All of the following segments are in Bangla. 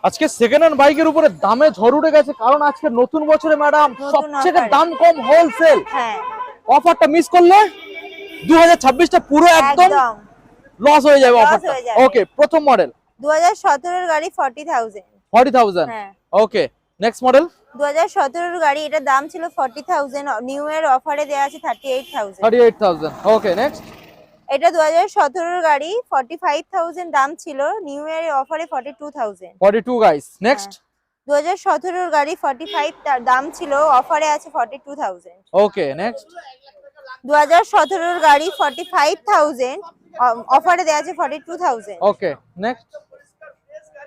আজকে সেকেন্ড হ্যান্ড বাইকের উপরে দামে ঝড় উঠে গেছে, কারণ আজকে নতুন বছরে ম্যাডাম সবথেকে দাম কম হোলসেল। হ্যাঁ, অফারটা মিস করলে 2026টা পুরো একদম লস হয়ে যাবে অফারটা। ওকে, প্রথম মডেল 2017 এর গাড়ি 40,000। 40,000। হ্যাঁ, ওকে, নেক্সট মডেল 2017 এর গাড়ি, এটার দাম ছিল 40,000, নিউ ইয়ার অফারে দেওয়া আছে 38,000। 38,000। ওকে, নেক্সট এটা 2017 এর গাড়ি, 45,000 দাম ছিল, নিউ ইয়ার অফারে 42,000। 42 গাইস। নেক্সট 2017 এর গাড়ি 45 দাম ছিল, অফারে আছে 42,000। ওকে, নেক্সট 2017 এর গাড়ি 45,000, অফারে দেওয়া আছে 42,000। ওকে, নেক্সট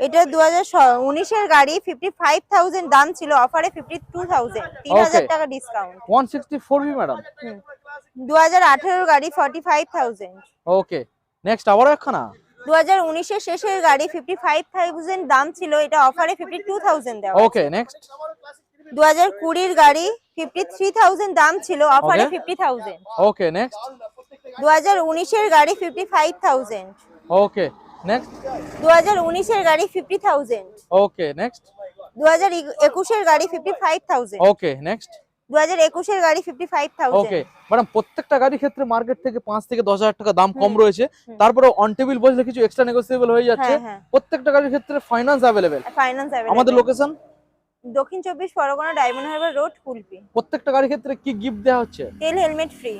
এটা 2019 এর গাড়ি, 55,000 দাম ছিল, অফারে 52,000, 3,000 টাকা ডিসকাউন্ট। 164 ম্যাডাম। 2018 এর গাড়ি 45,000। ওকে, নেক্সট আবারও একখানা 2019 এর শেষের গাড়ি 55,000 দাম ছিল, এটা অফারে 52,000 দেওয়া। ওকে, নেক্সট 2020 এর গাড়ি 53,000 দাম ছিল, অফারে 50,000। ওকে, নেক্সট 2019 এর গাড়ি 55,000। ওকে, নেক্সট 2019 এর গাড়ি 50,000। ওকে, নেক্সট 2021 এর গাড়ি 55,000। ওকে, নেক্সট 2021 এর গাড়ি 55,000। ওকে ম্যাডাম, প্রত্যেকটা গাড়ির ক্ষেত্রে মার্কেট থেকে 5 থেকে 10,000 টাকা দাম কম রয়েছে, তারপরে অন টেবিল বসলে কিছু এক্সট্রা নেগোসিয়েবল হয়ে যাচ্ছে। প্রত্যেকটা গাড়ির ক্ষেত্রে ফাইন্যান্স अवेलेबल। Finance available. আমাদের লোকেশন দক্ষিণ 24 পরগনা, ডায়মন্ড হারবার রোড, কুলপি। প্রত্যেকটা গাড়ির ক্ষেত্রে কি গিফট দেওয়া হচ্ছে? তেল হেলমেট ফ্রি।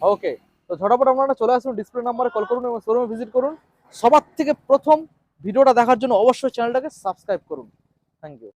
ওকে, তো ঝটাপট আপনারা চলে আসুন, ডিসপ্লে নাম্বারে কল করুন এবং শোরুমে ভিজিট করুন। সবার থেকে প্রথম ভিডিওটা দেখার জন্য অবশ্যই চ্যানেলটাকে সাবস্ক্রাইব করুন। Thank you.